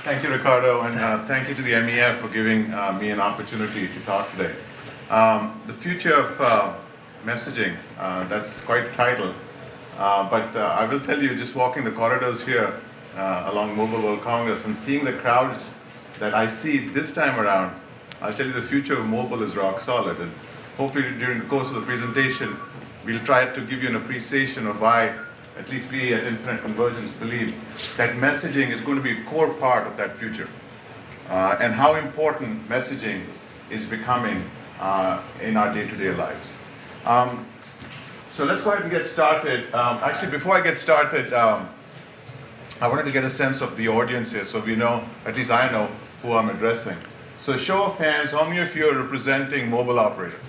Thank you, Ricardo, and thank you to the MEF for giving me an opportunity to talk today. The future of messaging, that's quite a title, but I will tell you, just walking the corridors here along Mobile World Congress and seeing the crowds that I see this time around, I'll tell you the future of mobile is rock solid. And hopefully during the course of the presentation, we'll try to give you an appreciation of why at least we at Infinite Convergence believe that messaging is going to be a core part of that future, and how important messaging is becoming in our day-to-day lives. So let's go ahead and get started. Actually, before I get started, I wanted to get a sense of the audience here so we know, at least I know, who I'm addressing. So show of hands, how many of you are representing mobile operators?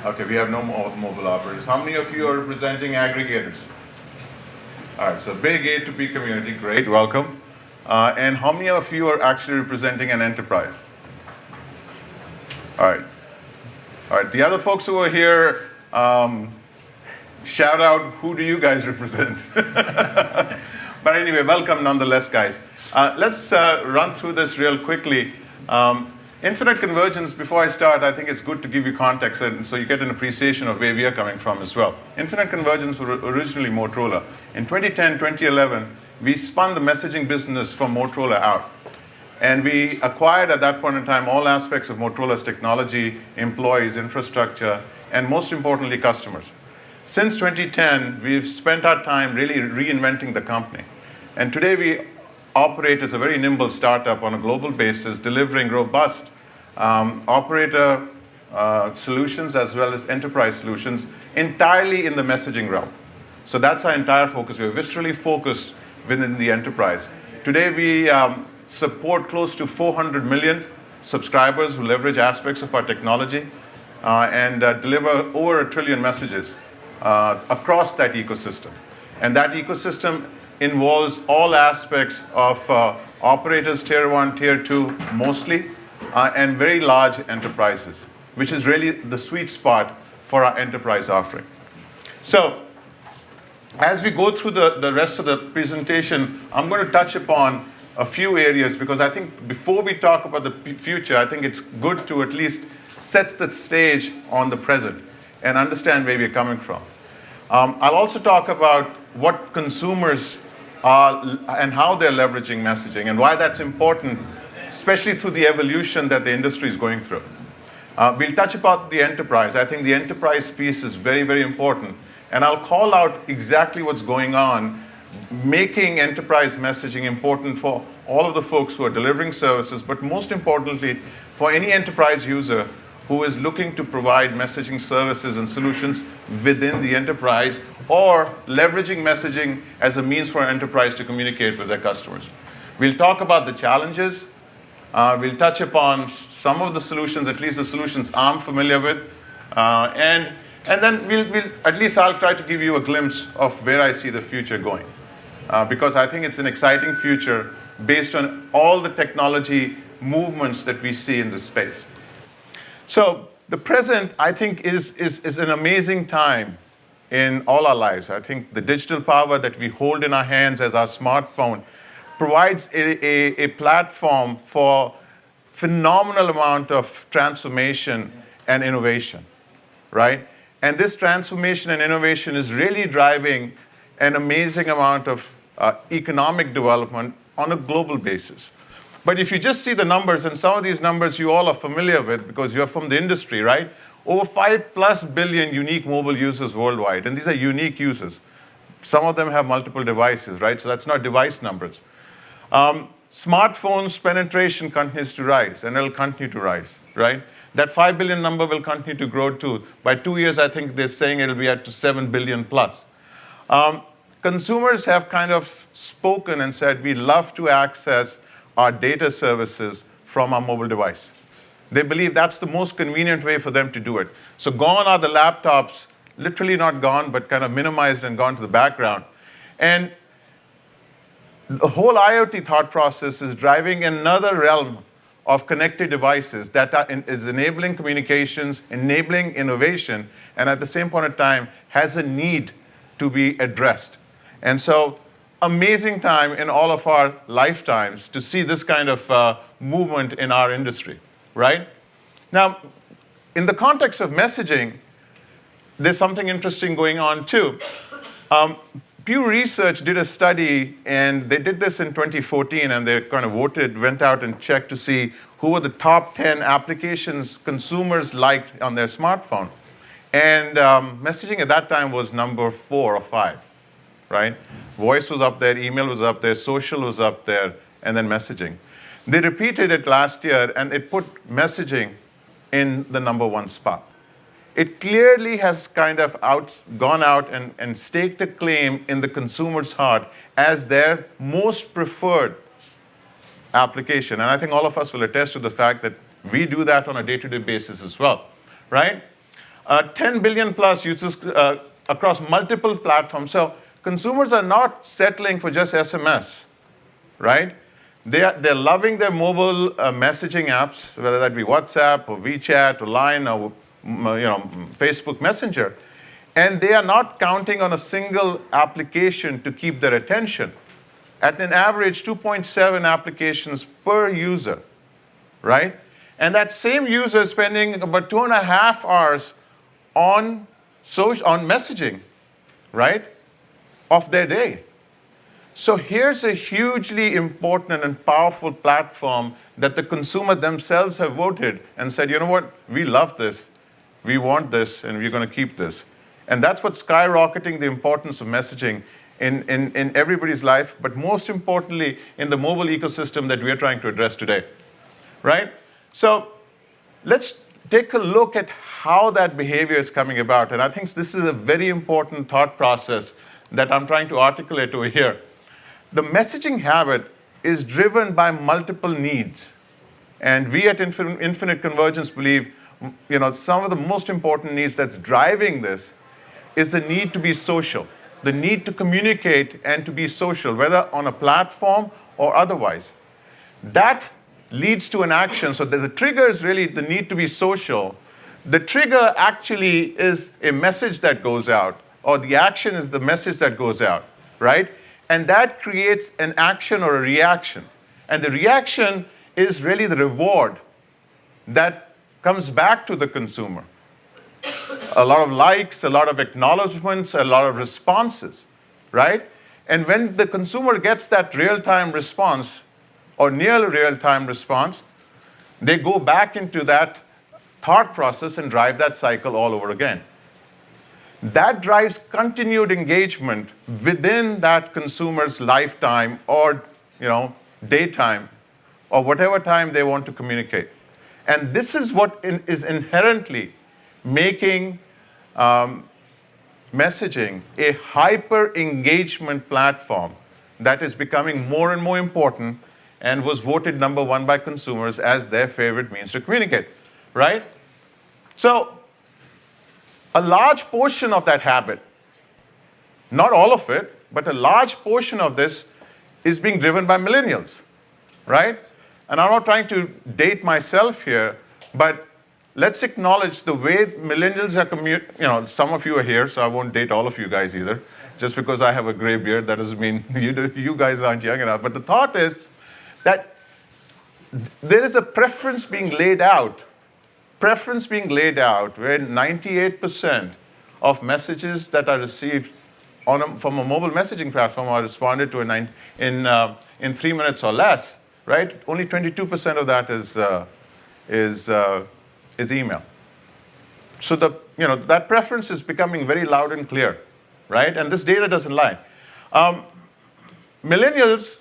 Okay, we have no more mobile operators. How many of you are representing aggregators? All right, so big A to B community, great, welcome. And how many of you are actually representing an enterprise? All right, the other folks who are here, shout out, who do you guys represent? But anyway, welcome nonetheless, guys. Let's run through this real quickly. Infinite Convergence, before I start, I think it's good to give you context and so you get an appreciation of where we are coming from as well. Infinite Convergence was originally Motorola. In 2010, 2011, we spun the messaging business from Motorola out. And we acquired at that point in time all aspects of Motorola's technology, employees, infrastructure, and most importantly, customers. Since 2010, we've spent our time really reinventing the company. And today we operate as a very nimble startup on a global basis, delivering robust operator solutions as well as enterprise solutions entirely in the messaging realm. So that's our entire focus. We're viscerally focused within the enterprise. Today we support close to 400 million subscribers who leverage aspects of our technology and deliver over 1 trillion messages across that ecosystem. And that ecosystem involves all aspects of operators, tier 1, tier 2 mostly, and very large enterprises, which is really the sweet spot for our enterprise offering. So as we go through the rest of the presentation, I'm going to touch upon a few areas because I think before we talk about the future, I think it's good to at least set the stage on the present and understand where we're coming from. I'll also talk about what consumers and how they're leveraging messaging and why that's important, especially through the evolution that the industry is going through. We'll touch about the enterprise. I think the enterprise piece is very, very important. And I'll call out exactly what's going on, making enterprise messaging important for all of the folks who are delivering services, but most importantly, for any enterprise user who is looking to provide messaging services and solutions within the enterprise or leveraging messaging as a means for an enterprise to communicate with their customers. We'll talk about the challenges. We'll touch upon some of the solutions, at least the solutions I'm familiar with. And then at least I'll try to give you a glimpse of where I see the future going. Because I think it's an exciting future based on all the technology movements that we see in this space. So the present, I think, is an amazing time in all our lives. I think the digital power that we hold in our hands as our smartphone provides a platform for phenomenal amount of transformation and innovation, right? And this transformation and innovation is really driving an amazing amount of economic development on a global basis. But if you just see the numbers, and some of these numbers you all are familiar with because you're from the industry, right? Over 5+ billion unique mobile users worldwide, and these are unique users. Some of them have multiple devices, right? So that's not device numbers. Smartphones penetration continues to rise, and it'll continue to rise, right? That 5 billion number will continue to grow too. By 2 years, I think they're saying it'll be at 7 billion plus. Consumers have kind of spoken and said, we love to access our data services from our mobile device. They believe that's the most convenient way for them to do it. So gone are the laptops, literally not gone, but kind of minimized and gone to the background. And the whole IoT thought process is driving another realm of connected devices that is enabling communications, enabling innovation, and at the same point in time has a need to be addressed. And so amazing time in all of our lifetimes to see this kind of movement in our industry, right? Now, in the context of messaging, there's something interesting going on too. Pew Research did a study, and they did this in 2014, and they kind of went out and checked to see who were the top 10 applications consumers liked on their smartphone. And messaging at that time was number 4 or 5, right? Voice was up there, email was up there, social was up there, and then messaging. They repeated it last year, and it put messaging in the number 1 spot. It clearly has kind of gone out and staked a claim in the consumer's heart as their most preferred application. And I think all of us will attest to the fact that we do that on a day-to-day basis as well, right? 10 billion plus users across multiple platforms. So consumers are not settling for just SMS, right? They're loving their mobile messaging apps, whether that be WhatsApp or WeChat or Line or Facebook Messenger, and they are not counting on a single application to keep their attention. At an average, 2.7 applications per user, right? And that same user is spending about 2.5 hours on messaging, right, of their day. So here's a hugely important and powerful platform that the consumer themselves have voted and said, you know what, we love this. We want this, and we're going to keep this. And that's what's skyrocketing the importance of messaging in everybody's life, but most importantly, in the mobile ecosystem that we're trying to address today, right? So let's take a look at how that behavior is coming about. And I think this is a very important thought process that I'm trying to articulate over here. The messaging habit is driven by multiple needs. And we at Infinite Convergence believe some of the most important needs that's driving this is the need to be social, the need to communicate and to be social, whether on a platform or otherwise. That leads to an action. So the trigger is really the need to be social. The trigger actually is a message that goes out, or the action is the message that goes out, right? And that creates an action or a reaction. And the reaction is really the reward that comes back to the consumer. A lot of likes, a lot of acknowledgments, a lot of responses, right? And when the consumer gets that real-time response or near real-time response, they go back into that thought process and drive that cycle all over again. That drives continued engagement within that consumer's lifetime or daytime or whatever time they want to communicate. And this is what is inherently making messaging a hyper-engagement platform that is becoming more and more important and was voted number 1 by consumers as their favorite means to communicate, right? So a large portion of that habit, not all of it, but a large portion of this is being driven by millennials, right? And I'm not trying to date myself here, but let's acknowledge the way millennials are some of you are here, so I won't date all of you guys either. Just because I have a gray beard, that doesn't mean you guys aren't young enough. But the thought is that there is a preference being laid out where 98% of messages that are received from a mobile messaging platform are responded to in 3 minutes or less, right? Only 22% of that is email. So that preference is becoming very loud and clear, right? And this data doesn't lie. Millennials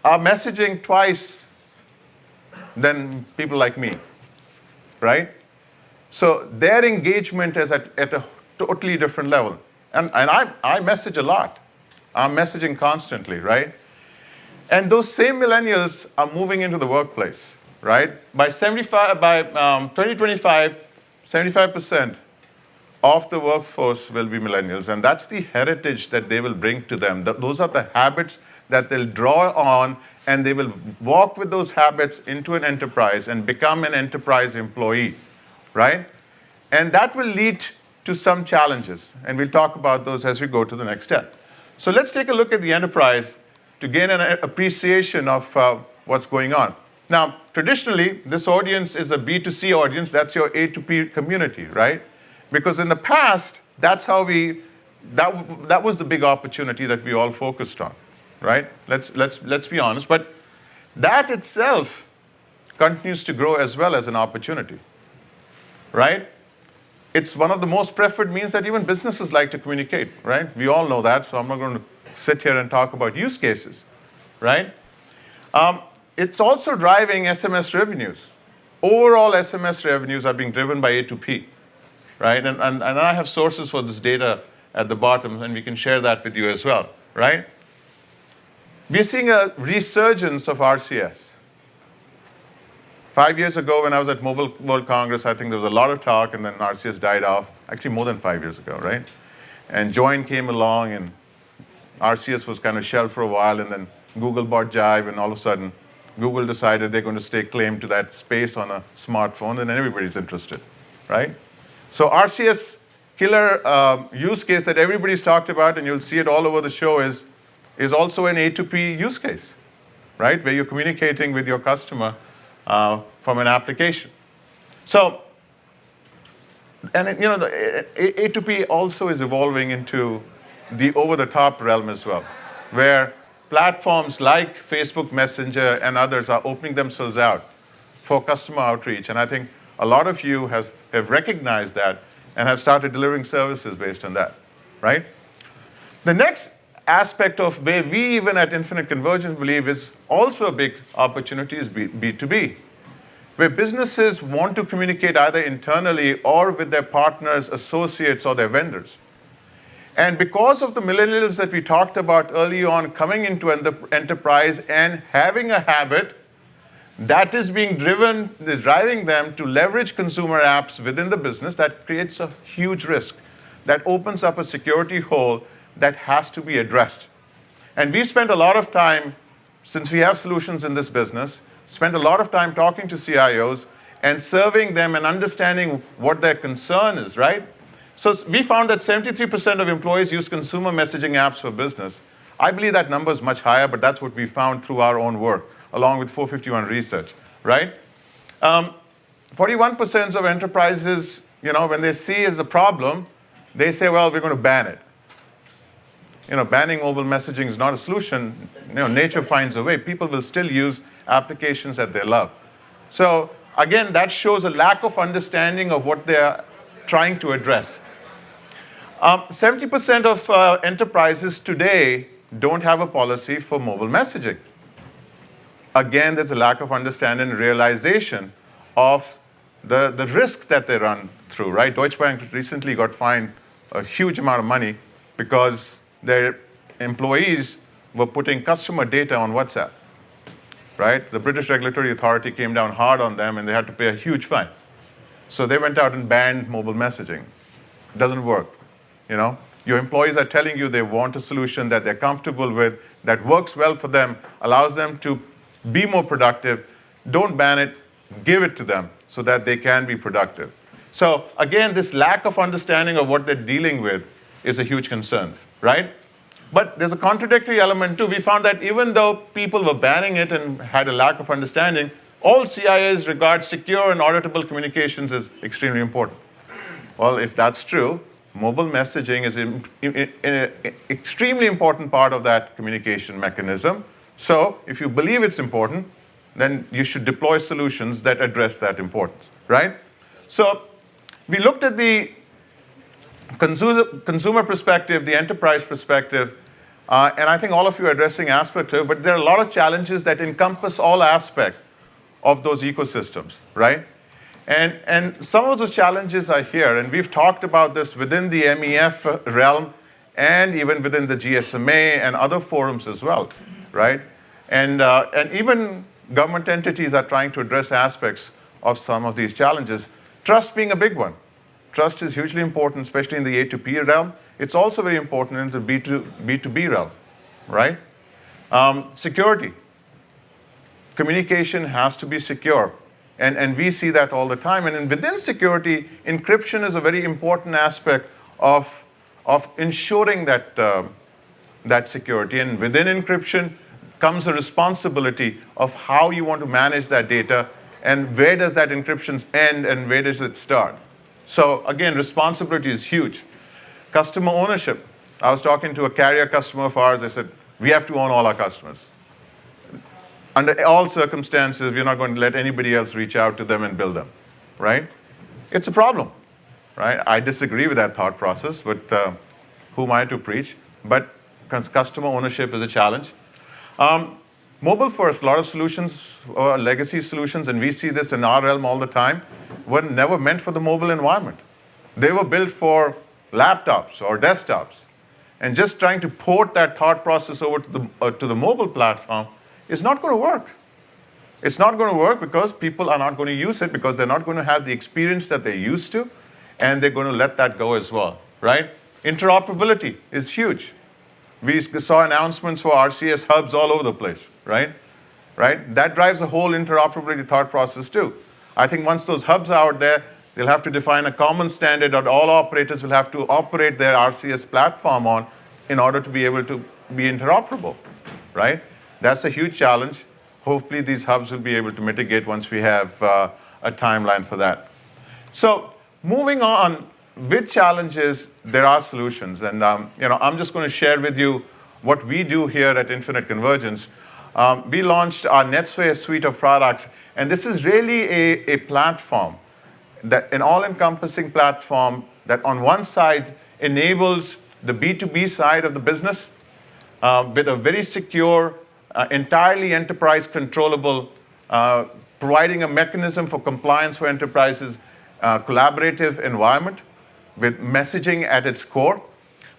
are messaging twice than people like me, right? So their engagement is at a totally different level. And I message a lot. I'm messaging constantly, right? And those same millennials are moving into the workplace, right? By 2025, 75% of the workforce will be millennials. And that's the heritage that they will bring to them. Those are the habits that they'll draw on, and they will walk with those habits into an enterprise and become an enterprise employee, right? And that will lead to some challenges. And we'll talk about those as we go to the next step. So let's take a look at the enterprise to gain an appreciation of what's going on. Now, traditionally, this audience is a B2C audience. That's your A2P community, right? Because in the past, that's how that was the big opportunity that we all focused on, right? Let's be honest. But that itself continues to grow as well as an opportunity, right? It's one of the most preferred means that even businesses like to communicate, right? We all know that, so I'm not going to sit here and talk about use cases, right? It's also driving SMS revenues. Overall SMS revenues are being driven by A2P, right? And I have sources for this data at the bottom, and we can share that with you as well, right? We're seeing a resurgence of RCS. 5 years ago, when I was at Mobile World Congress, I think there was a lot of talk, and then RCS died off. Actually, more than 5 years ago, right? And Join came along, and RCS was kind of shelved for a while, and then Google bought Jive, and all of a sudden, Google decided they're going to stake claim to that space on a smartphone, and then everybody's interested, right? So RCS killer use case that everybody's talked about, and you'll see it all over the show, is also an A2P use case, right? Where you're communicating with your customer from an application. So, and the A2P also is evolving into the over-the-top realm as well, where platforms like Facebook Messenger and others are opening themselves out for customer outreach. And I think a lot of you have recognized that and have started delivering services based on that, right? The next aspect of where we even at Infinite Convergence believe is also a big opportunity is B2B, where businesses want to communicate either internally or with their partners, associates, or their vendors. And because of the millennials that we talked about early on coming into enterprise and having a habit, that is driving them to leverage consumer apps within the business. That creates a huge risk. That opens up a security hole that has to be addressed. And we spent a lot of time, since we have solutions in this business, spent a lot of time talking to CIOs and serving them and understanding what their concern is, right? So we found that 73% of employees use consumer messaging apps for business. I believe that number is much higher, but that's what we found through our own work, along with 451 research, right? 41% of enterprises, when they see as a problem, they say, well, we're going to ban it. Banning mobile messaging is not a solution. Nature finds a way. People will still use applications that they love. So again, that shows a lack of understanding of what they're trying to address. 70% of enterprises today don't have a policy for mobile messaging. Again, there's a lack of understanding and realization of the risks that they run through, right? Deutsche Bank recently got fined a huge amount of money because their employees were putting customer data on WhatsApp, right? The British Regulatory Authority came down hard on them, and they had to pay a huge fine. So they went out and banned mobile messaging. It doesn't work, Your employees are telling you they want a solution that they're comfortable with, that works well for them, allows them to be more productive. Don't ban it, give it to them so that they can be productive. So again, this lack of understanding of what they're dealing with is a huge concern, right? But there's a contradictory element too. We found that even though people were banning it and had a lack of understanding, all CIOs regard secure and auditable communications as extremely important. Well, if that's true, mobile messaging is an extremely important part of that communication mechanism. So if you believe it's important, then you should deploy solutions that address that importance, right? So we looked at the consumer perspective, the enterprise perspective, and I think all of you are addressing aspects of it, but there are a lot of challenges that encompass all aspects of those ecosystems, right? And some of those challenges are here, and we've talked about this within the MEF realm and even within the GSMA and other forums as well, right? And even government entities are trying to address aspects of some of these challenges, trust being a big one. Trust is hugely important, especially in the A2P realm. It's also very important in the B2B realm, right? Security. Communication has to be secure. And we see that all the time. And within security, encryption is a very important aspect of ensuring that that security. And within encryption comes a responsibility of how you want to manage that data and where does that encryption end and where does it start. So again, responsibility is huge. Customer ownership. I was talking to a carrier customer of ours. I said, we have to own all our customers. Under all circumstances, we're not going to let anybody else reach out to them and bill them, right? It's a problem, right? I disagree with that thought process, but who am I to preach? But customer ownership is a challenge. Mobile first, a lot of solutions are legacy solutions, and we see this in our realm all the time, were never meant for the mobile environment. They were built for laptops or desktops. And just trying to port that thought process over to the mobile platform is not going to work. It's not going to work because people are not going to use it because they're not going to have the experience that they're used to, and they're going to let that go as well, right? Interoperability is huge. We saw announcements for RCS hubs all over the place, right? That drives the whole interoperability thought process too. I think once those hubs are out there, they'll have to define a common standard that all operators will have to operate their RCS platform on in order to be able to be interoperable, right? That's a huge challenge. Hopefully these hubs will be able to mitigate once we have a timeline for that. So moving on, with challenges, there are solutions. And I'm just going to share with you what we do here at Infinite Convergence. We launched our NetSphere suite of products, and this is really a platform, an all-encompassing platform that on one side enables the B2B side of the business with a very secure, entirely enterprise controllable, providing a mechanism for compliance for enterprises, collaborative environment with messaging at its core.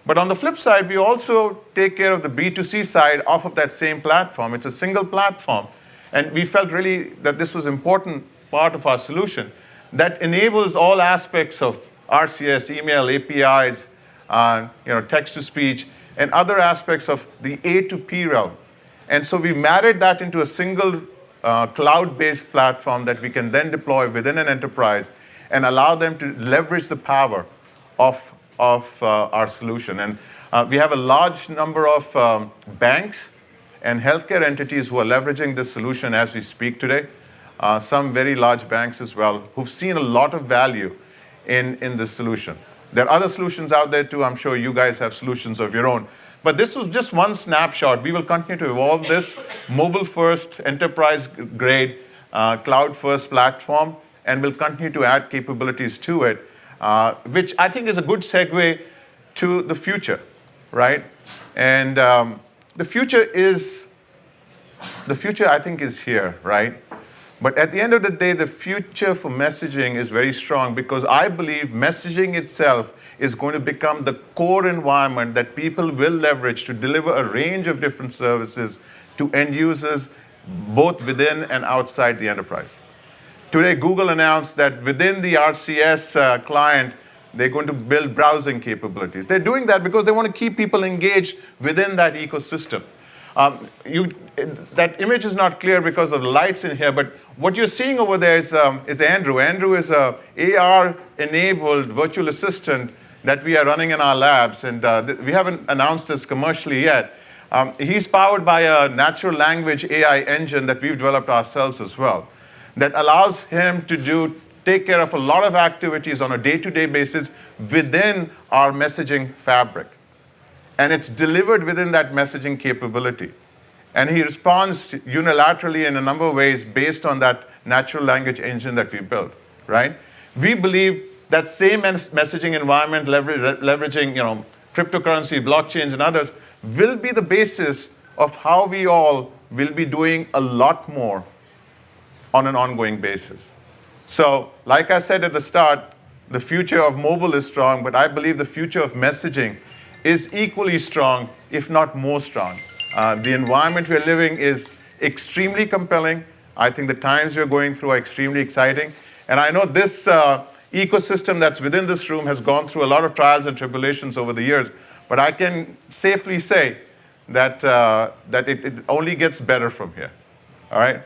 But on the flip side, we also take care of the B2C side off of that same platform. It's a single platform. And we felt really that this was an important part of our solution that enables all aspects of RCS, email, APIs, text-to-speech, and other aspects of the A to P realm. And so we married that into a single cloud-based platform that we can then deploy within an enterprise and allow them to leverage the power of our solution. And we have a large number of banks and healthcare entities who are leveraging this solution as we speak today. Some very large banks as well, who've seen a lot of value in this solution. There are other solutions out there too. I'm sure you guys have solutions of your own. But this was just one snapshot. We will continue to evolve this mobile-first, enterprise-grade, cloud-first platform, and we'll continue to add capabilities to it, which I think is a good segue to the future, right? And the future, I think, is here, right? But at the end of the day, the future for messaging is very strong because I believe messaging itself is going to become the core environment that people will leverage to deliver a range of different services to end users, both within and outside the enterprise. Today, Google announced that within the RCS client, they're going to build browsing capabilities. They're doing that because they want to keep people engaged within that ecosystem. That image is not clear because of the lights in here, but what you're seeing over there is Andrew. Andrew is an AR-enabled virtual assistant that we are running in our labs, and we haven't announced this commercially yet. He's powered by a natural language AI engine that we've developed ourselves as well, that allows him to take care of a lot of activities on a day-to-day basis within our messaging fabric. And it's delivered within that messaging capability. And he responds unilaterally in a number of ways based on that natural language engine that we built, right? We believe that same messaging environment, leveraging cryptocurrency, blockchains, and others, will be the basis of how we all will be doing a lot more on an ongoing basis. So, like I said at the start, the future of mobile is strong, but I believe the future of messaging is equally strong, if not more strong. The environment we're living is extremely compelling. I think the times we're going through are extremely exciting. And I know this ecosystem that's within this room has gone through a lot of trials and tribulations over the years, but I can safely say that, it only gets better from here, all right?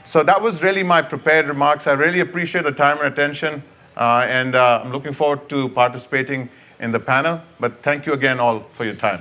So that was really my prepared remarks. I really appreciate the time and attention, and I'm looking forward to participating in the panel. But thank you again all for your time.